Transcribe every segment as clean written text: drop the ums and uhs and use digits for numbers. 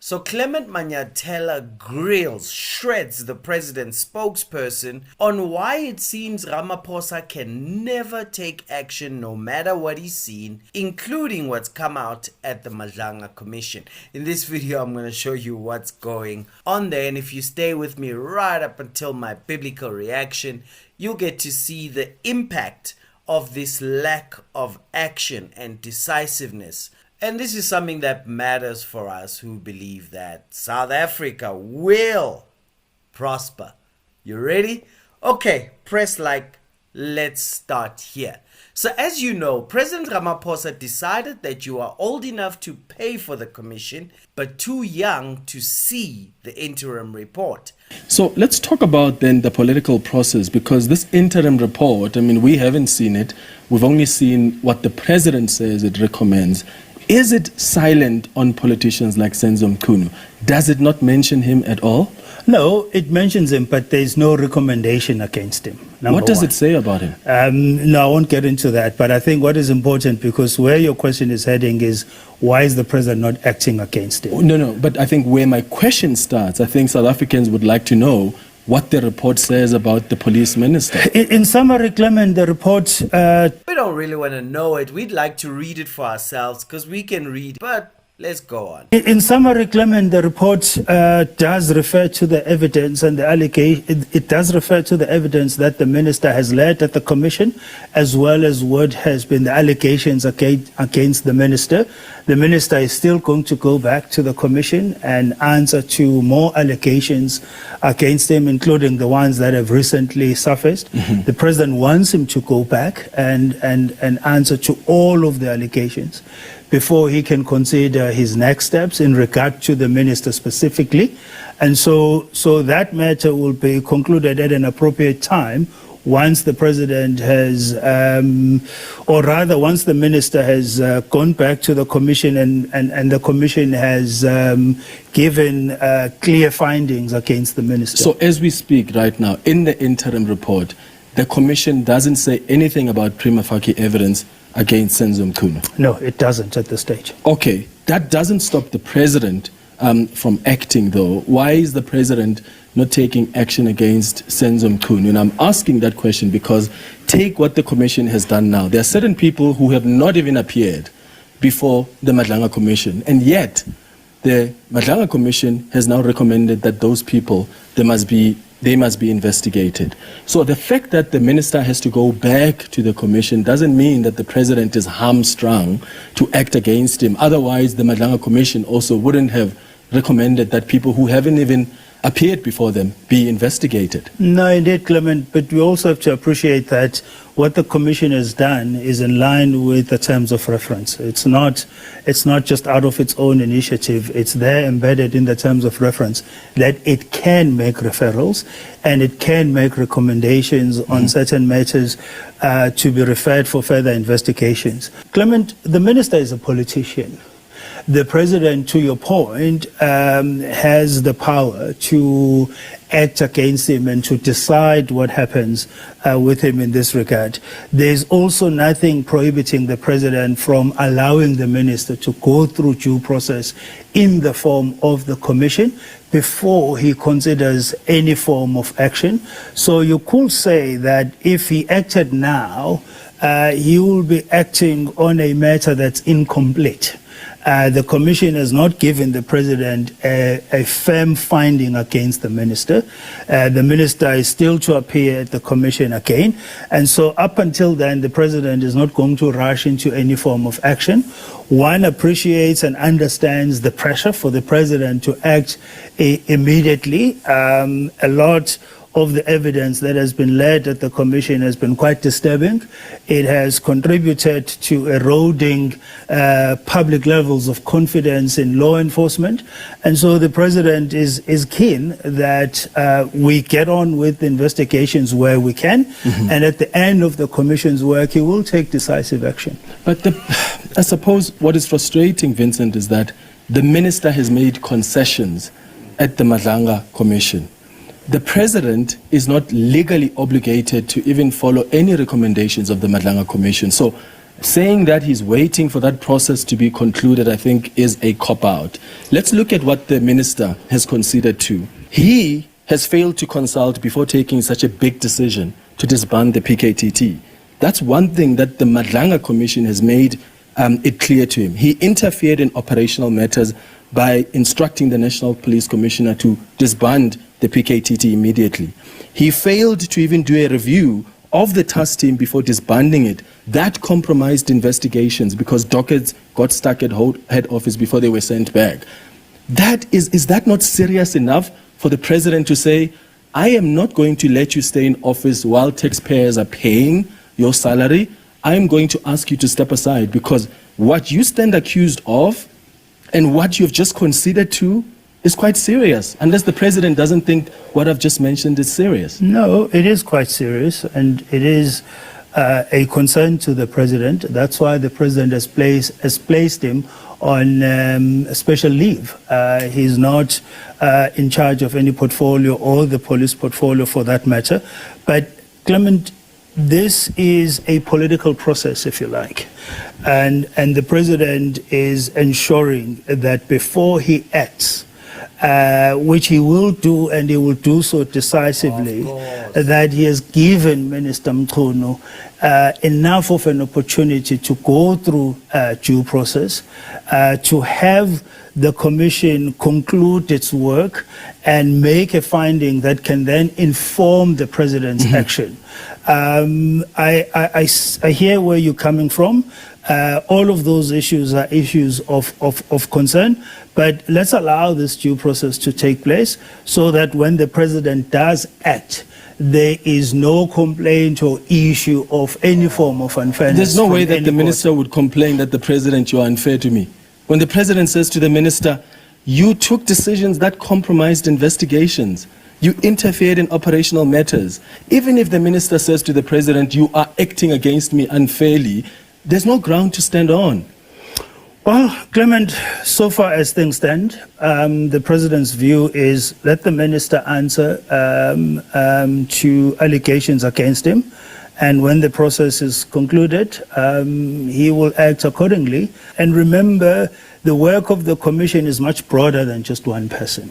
So Clement Manyathela shreds the president's spokesperson on why it seems Ramaphosa can never take action no matter what he's seen, including what's come out at the Madlanga Commission. In this video, I'm going to show you what's going on there, and if you stay with me right up until my biblical reaction, you'll get to see the impact of this lack of action and decisiveness. And this is something that matters for us who believe that South Africa will prosper. You ready? Okay, press like. Let's start here. So as you know, President Ramaphosa decided that you are old enough to pay for the commission, but too young to see the interim report. So let's talk about then the political process, because this interim report, we haven't seen it. We've only seen what the president says it recommends. Is it silent on politicians like Senzo Mchunu? Does it not mention him at all? No, it mentions him, but there's no recommendation against him. What does it say about him? No, I won't get into that, but I think what is important, because where your question is heading is, why is the president not acting against him? No, but I think where my question starts, I think South Africans would like to know what the report says about the police minister. In summary, Clement, the report... We don't really want to know it. We'd like to read it for ourselves, because we can read, but let's go on. In summary, Clement, the report does refer to the evidence and the allegation. It does refer to the evidence that the minister has led at the commission, as well as what has been the allegations against the minister. The minister is still going to go back to the commission and answer to more allegations against him, including the ones that have recently surfaced. Mm-hmm. The president wants him to go back and answer to all of the allegations before he can consider his next steps in regard to the minister specifically. And so that matter will be concluded at an appropriate time once the president has, or rather once the minister has gone back to the commission and the commission has given clear findings against the minister. So as we speak right now, in the interim report, the commission doesn't say anything about prima facie evidence against Senzo Mchunu? No, it doesn't at this stage. Okay, that doesn't stop the president from acting though. Why is the president not taking action against Senzo Mchunu? And I'm asking that question because take what the commission has done now. There are certain people who have not even appeared before the Madlanga Commission, and yet the Madlanga Commission has now recommended that those people, they must be investigated. So the fact that the minister has to go back to the commission doesn't mean that the president is hamstrung to act against him. Otherwise, the Madlanga Commission also wouldn't have recommended that people who haven't even appeared before them be investigated. No, indeed, Clement, but we also have to appreciate that what the commission has done is in line with the terms of reference. It's not just out of its own initiative. It's there embedded in the terms of reference that it can make referrals and it can make recommendations on certain matters to be referred for further investigations. Clement, the minister is a politician. The president, to your point, has the power to act against him and to decide what happens with him in this regard. There's also nothing prohibiting the president from allowing the minister to go through due process in the form of the commission before he considers any form of action. So you could say that if he acted now, he will be acting on a matter that's incomplete. The commission has not given the president a firm finding against the minister. The minister is still to appear at the commission again. And so up until then, the president is not going to rush into any form of action. One appreciates and understands the pressure for the president to act immediately. A lot of the evidence that has been led at the commission has been quite disturbing. It has contributed to eroding public levels of confidence in law enforcement. And so the president is keen that we get on with investigations where we can. Mm-hmm. And at the end of the commission's work, he will take decisive action. But I suppose what is frustrating, Vincent, is that the minister has made concessions at the Madlanga Commission. The president is not legally obligated to even follow any recommendations of the Madlanga Commission. So saying that he's waiting for that process to be concluded, I think, is a cop-out. Let's look at what the minister has conceded to. He has failed to consult before taking such a big decision to disband the PKTT. That's one thing that the Madlanga Commission has made it clear to him. He interfered in operational matters by instructing the National Police Commissioner to disband the PKTT immediately. He failed to even do a review of the task team before disbanding it. That compromised investigations because dockets got stuck at head office before they were sent back. Is that not serious enough for the president to say, I am not going to let you stay in office while taxpayers are paying your salary? I am going to ask you to step aside because what you stand accused of and what you've just conceded to is quite serious, unless the president doesn't think what I've just mentioned is serious. No, it is quite serious, and it is a concern to the president. That's why the president has placed him on special leave. He's not in charge of any portfolio or the police portfolio for that matter. But Clement, this is a political process, if you like, and the president is ensuring that before he acts, which he will do, and he will do so decisively, that he has given Minister Mchunu enough of an opportunity to go through due process, to have the commission conclude its work and make a finding that can then inform the president's action. I hear where you're coming from. All of those issues are issues of concern, but let's allow this due process to take place so that when the president does act, there is no complaint or issue of any form of unfairness. There's no way that the minister would complain that the president, you are unfair to me. When the president says to the minister, you took decisions that compromised investigations, you interfered in operational matters. Even if the minister says to the president, you are acting against me unfairly, there's no ground to stand on. Well, Clement, so far as things stand, the president's view is let the minister answer to allegations against him. And when the process is concluded, he will act accordingly. And remember, the work of the commission is much broader than just one person.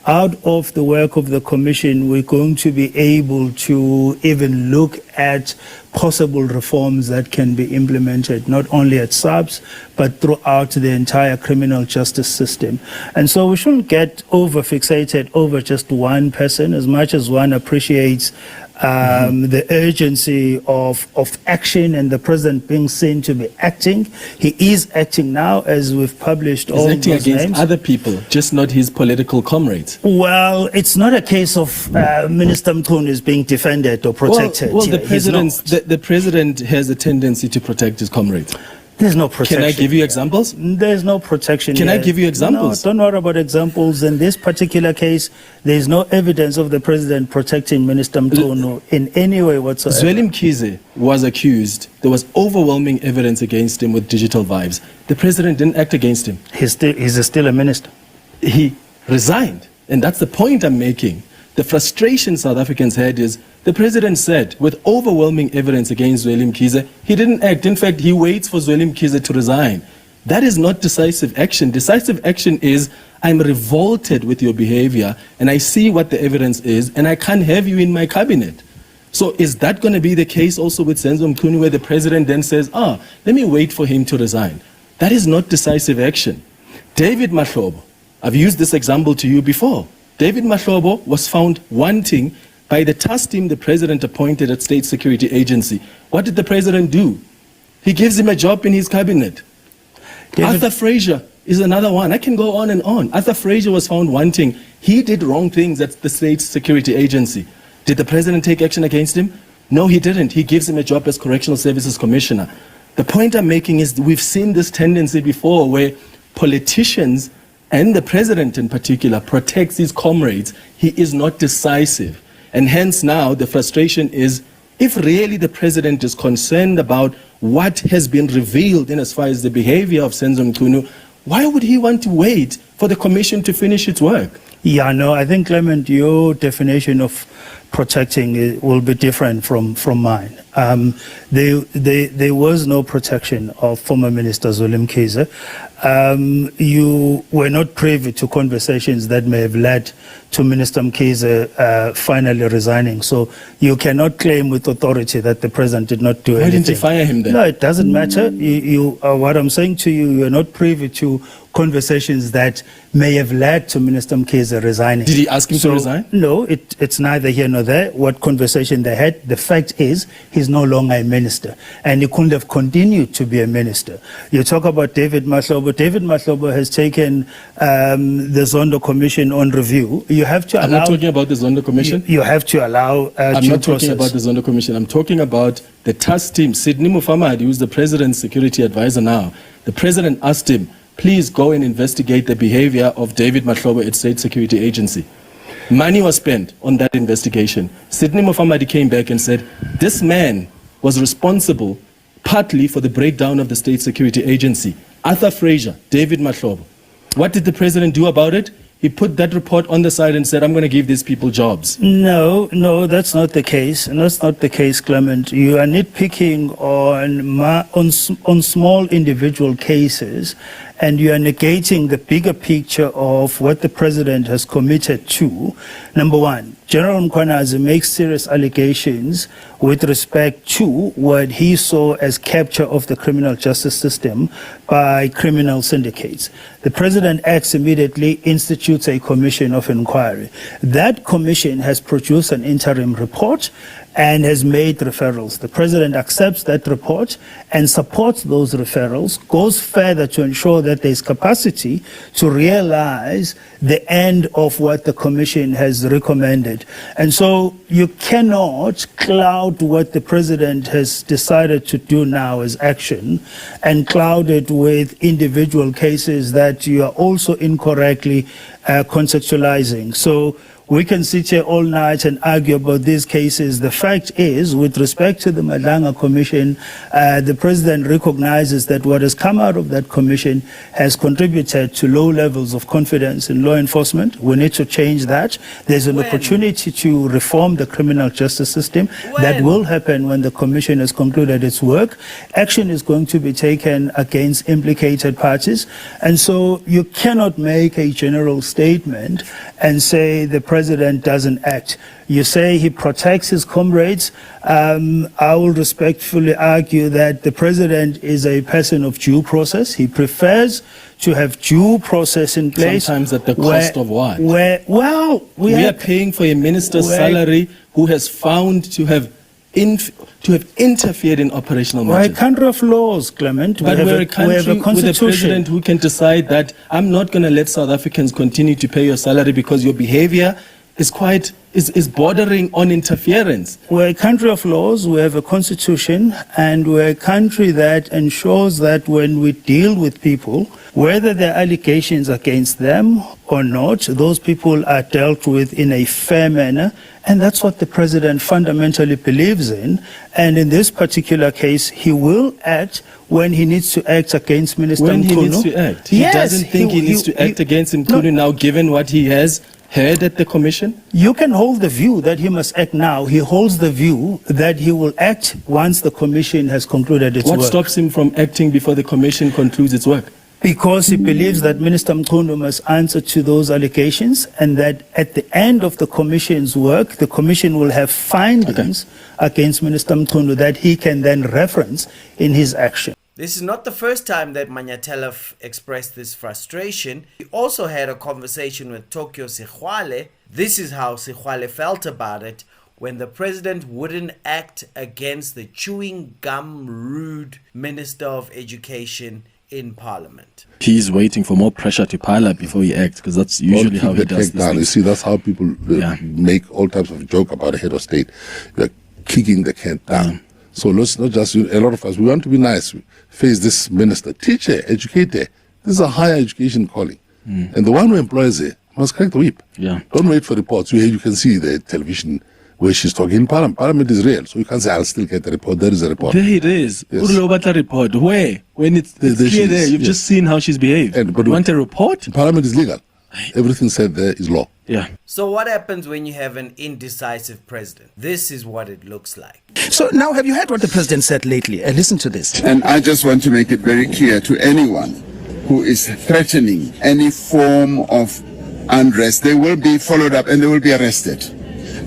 Out of the work of the commission, we're going to be able to even look at possible reforms that can be implemented, not only at SAPS, but throughout the entire criminal justice system. And so we shouldn't get over-fixated over just one person, as much as one appreciates the urgency of action and the president being seen to be acting. He is acting now, as we've published all those names. He's acting against other people, just not his political comrades. Well, it's not a case of Minister Mchunu is being defended or protected. Well, the president has a tendency to protect his comrades. There's no protection. Can I give you examples? There's no protection. Can I give you examples? No, don't worry about examples. In this particular case, there's no evidence of the president protecting Minister Mchunu in any way whatsoever. Zweli Mkhize was accused. There was overwhelming evidence against him with digital vibes. The president didn't act against him. He's still a minister. He resigned. And that's the point I'm making. The frustration South Africans had is the president said, with overwhelming evidence against Zweli Mkhize, he didn't act. In fact, he waits for Zweli Mkhize to resign. That is not decisive action. Decisive action is, I'm revolted with your behavior, and I see what the evidence is, and I can't have you in my cabinet. So is that going to be the case also with Senzo Mchunu, where the president then says, let me wait for him to resign? That is not decisive action. David Mahlobo, I've used this example to you before. David Mahlobo was found wanting by the task team the president appointed at State Security Agency. What did the president do? He gives him a job in his cabinet. Arthur Fraser is another one. I can go on and on. Arthur Fraser was found wanting. He did wrong things at the State Security Agency. Did the president take action against him? No, he didn't. He gives him a job as Correctional Services Commissioner. The point I'm making is we've seen this tendency before where politicians and the president in particular protects his comrades. He is not decisive. And hence now the frustration is, if really the president is concerned about what has been revealed in as far as the behavior of Senzo Mchunu, why would he want to wait for the commission to finish its work? Yeah, no, I think, Clement, your definition of protecting will be different from mine. There was no protection of former Minister Zweli Mkhize. You were not privy to conversations that may have led to Minister Mkhize finally resigning. So you cannot claim with authority that the president did not do anything. Why didn't you fire him then? No, it doesn't matter. What I'm saying to you, you are not privy to conversations that may have led to Minister Mkhize resigning. Did he ask him to resign? No, it's neither here nor there. What conversation they had, the fact is he's no longer a minister, and he couldn't have continued to be a minister. You talk about David Mahlobo. David Mahlobo has taken the Zondo Commission on review. You have to allow... I'm not talking about the Zondo Commission. You have to allow I'm not talking about the Zondo Commission. I'm talking about the task team. Sidney Mufamadi, who's the president's security advisor now, the president asked him, please go and investigate the behavior of David Mahlobo at State Security Agency. Money was spent on that investigation. Sidney Mufamadi came back and said, this man was responsible partly for the breakdown of the State Security Agency. Arthur Fraser, David Mahlobo. What did the president do about it? He put that report on the side and said, I'm going to give these people jobs. No, that's not the case. That's not the case, Clement. You are nitpicking on small individual cases, and you are negating the bigger picture of what the president has committed to. Number one, General Mkhwanazi makes serious allegations with respect to what he saw as capture of the criminal justice system by criminal syndicates. The president acts immediately, institutes a commission of inquiry. That commission has produced an interim report and has made referrals. The president accepts that report and supports those referrals, goes further to ensure that there is capacity to realize the end of what the commission has recommended. And so you cannot cloud what the president has decided to do now as action and cloud it with individual cases that you are also incorrectly contextualizing. So we can sit here all night and argue about these cases. The fact is, with respect to the Madlanga Commission, the president recognizes that what has come out of that commission has contributed to low levels of confidence in law enforcement. We need to change that. There's an opportunity to reform the criminal justice system. That will happen when the commission has concluded its work. Action is going to be taken against implicated parties. And so you cannot make a general statement and say the president doesn't act. You say he protects his comrades. I will respectfully argue that the president is a person of due process. He prefers to have due process in place. Sometimes at the cost of what? We are paying for a minister's salary who has found to have interfered in operational matters. We're a country of laws, Clement. But we're a country with a president who can decide that I'm not going to let South Africans continue to pay your salary because your behavior is bordering on interference. We're a country of laws, we have a constitution, and we're a country that ensures that when we deal with people, whether there are allegations against them or not, those people are dealt with in a fair manner. And that's what the president fundamentally believes in. And in this particular case, he will act when he needs to act against Minister Mchunu. When he needs to act? He doesn't think he needs to act against Mchunu now, given what he has heard at the commission? You can hold the view that he must act now. He holds the view that he will act once the commission has concluded its work. What stops him from acting before the commission concludes its work? Because he believes that Minister Mchunu must answer to those allegations, and that at the end of the commission's work, the commission will have findings against Minister Mchunu that he can then reference in his action. This is not the first time that Manyathela expressed this frustration. He also had a conversation with Tokyo Sexwale. This is how Sexwale felt about it when the president wouldn't act against the chewing gum rude Minister of Education in Parliament. He's waiting for more pressure to pile up before he acts, because that's usually how he does this. You see, that's how people make all types of joke about a head of state. They're kicking the can down. So let's not just, a lot of us, we want to be nice. We face this minister, teach her, educate her. This is a higher education calling. And the one who employs her must crack the whip. Don't wait for reports. You can see the television where she's talking in Parliament. Parliament is real, so you can't say, I'll still get the report. There is a report. There it is. Yes. Report. Where? When it's clear there. You've just seen how she's behaved. But you want a report? Parliament is legal. Everything said there is law. Yeah. So what happens when you have an indecisive president? This is what it looks like. So now, have you heard what the president said lately? Listen to this. And I just want to make it very clear to anyone who is threatening any form of unrest, they will be followed up and they will be arrested.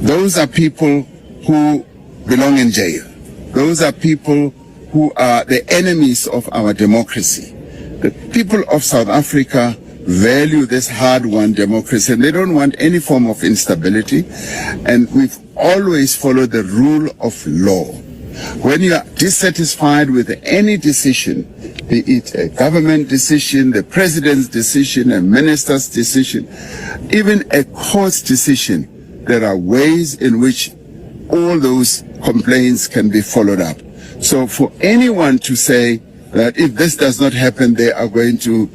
Those are people who belong in jail. Those are people who are the enemies of our democracy. The people of South Africa value this hard-won democracy, and they don't want any form of instability. And we've always followed the rule of law. When you are dissatisfied with any decision, be it a government decision, the president's decision, a minister's decision, even a court's decision, there are ways in which all those complaints can be followed up. So for anyone to say that if this does not happen, they are going to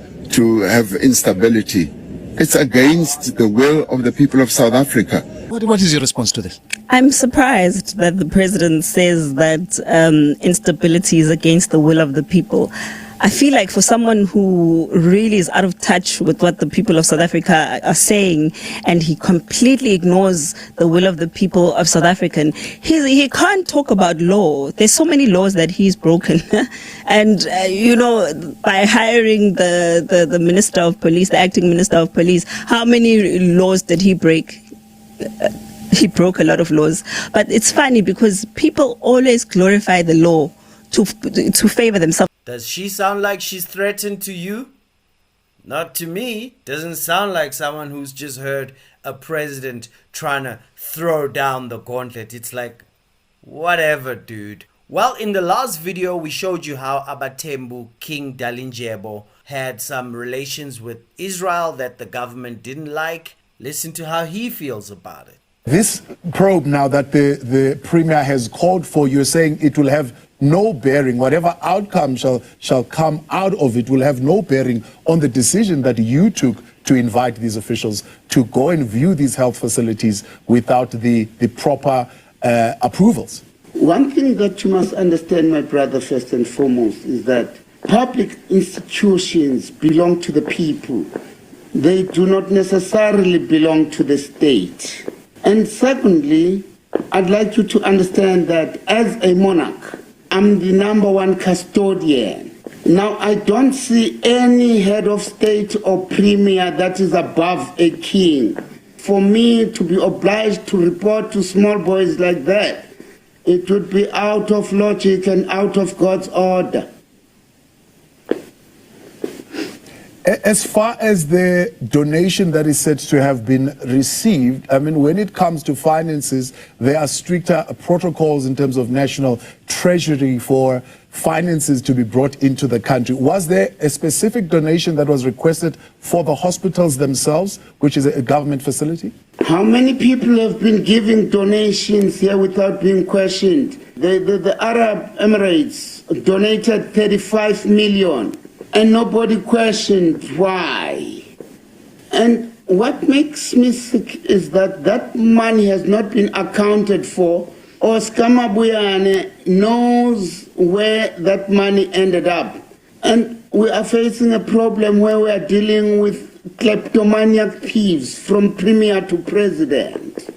have instability, it's against the will of the people of South Africa. What is your response to this? I'm surprised that the president says that instability is against the will of the people. I feel like for someone who really is out of touch with what the people of South Africa are saying, and he completely ignores the will of the people of South Africa, he can't talk about law. There's so many laws that he's broken. And, by hiring the Minister of Police, the acting Minister of Police, how many laws did he break? He broke a lot of laws. But it's funny because people always glorify the law to favor themselves. Does she sound like she's threatened to you? Not to me. Doesn't sound like someone who's just heard a president trying to throw down the gauntlet. It's like, whatever, dude. Well, in the last video, we showed you how Abatembu King Dalindyebo had some relations with Israel that the government didn't like. Listen to how he feels about it. This probe now that the Premier has called for, you're saying it will have no bearing, whatever outcome shall come out of it will have no bearing on the decision that you took to invite these officials to go and view these health facilities without the proper approvals. One thing that you must understand, my brother, first and foremost, is that public institutions belong to the people. They do not necessarily belong to the state. And secondly, I'd like you to understand that as a monarch, I'm the #1 custodian. Now, I don't see any head of state or premier that is above a king. For me to be obliged to report to small boys like that, it would be out of logic and out of God's order. As far as the donation that is said to have been received, I mean, when it comes to finances, there are stricter protocols in terms of national treasury for finances to be brought into the country. Was there a specific donation that was requested for the hospitals themselves, which is a government facility? How many people have been giving donations here without being questioned? The Arab Emirates donated 35 million. And nobody questioned why. And what makes me sick is that that money has not been accounted for, or Skamabuyane knows where that money ended up. And we are facing a problem where we are dealing with kleptomaniac thieves from premier to president,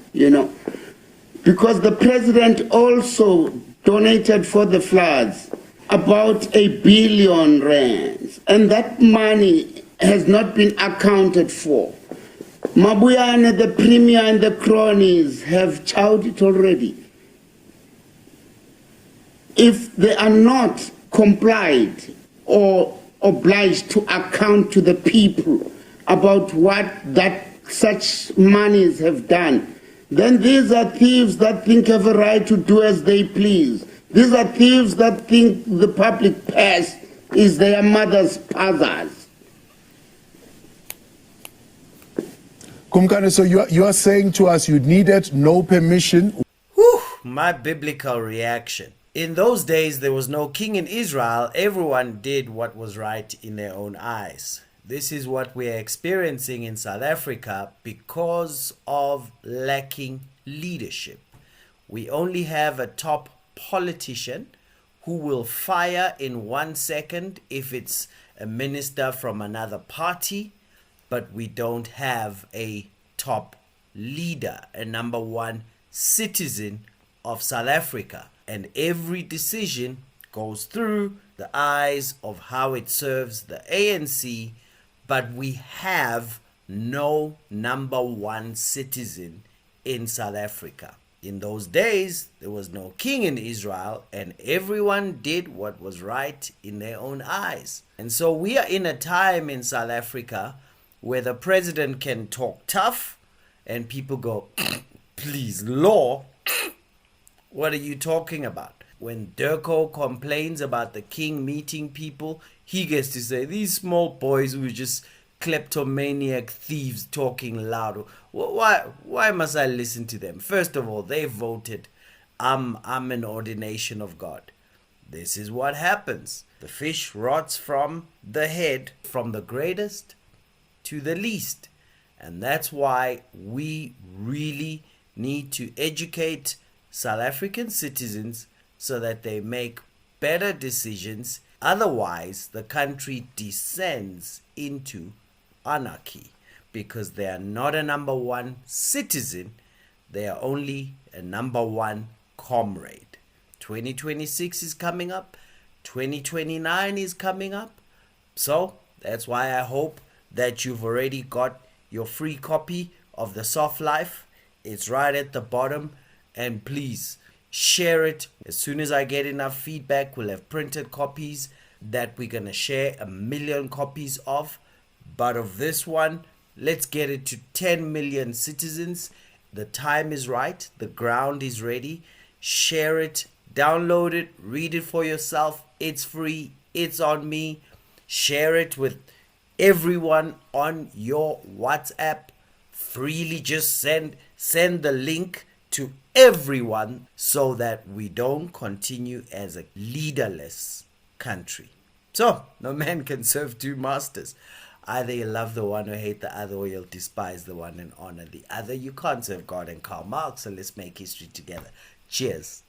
because the president also donated for the floods about 1 billion rands, and that money has not been accounted for. Mabuyane, the premier and the cronies have chowed it already. If they are not complied or obliged to account to the people about what that such monies have done, then these are thieves that think have a right to do as they please. These are thieves that think the public purse is their mother's pathas. Kumkane, so you are saying to us you needed no permission? Whew, my biblical reaction. In those days, there was no king in Israel. Everyone did what was right in their own eyes. This is what we are experiencing in South Africa because of lacking leadership. We only have a top politician who will fire in 1 second if it's a minister from another party, but we don't have a top leader, a number one citizen of South Africa. And every decision goes through the eyes of how it serves the ANC, but we have no number one citizen in South Africa. In those days, there was no king in Israel, and everyone did what was right in their own eyes. And so we are in a time in South Africa where the president can talk tough, and people go, please, law, what are you talking about? When Durko complains about the king meeting people, he gets to say, these small boys who are just kleptomaniac thieves talking loud. Why must I listen to them? First of all, they voted. I'm an ordination of God. This is what happens. The fish rots from the head, from the greatest to the least. And that's why we really need to educate South African citizens so that they make better decisions. Otherwise, the country descends into anarchy because they are not a number one citizen. They are only a number one comrade. 2026 is coming up. 2029 is coming up. So that's why I hope that you've already got your free copy of The Soft Life. It's right at the bottom. And please share it. As soon as I get enough feedback, we'll have printed copies that we're going to share 1 million copies of. But of this one, let's get it to 10 million citizens. The time is right. The ground is ready. Share it. Download it. Read it for yourself. It's free. It's on me. Share it with everyone on your WhatsApp. Freely just send the link to everyone so that we don't continue as a leaderless country. So, no man can serve two masters. Either you love the one or hate the other, or you'll despise the one and honor the other. You can't serve God and Karl Marx, so let's make history together. Cheers.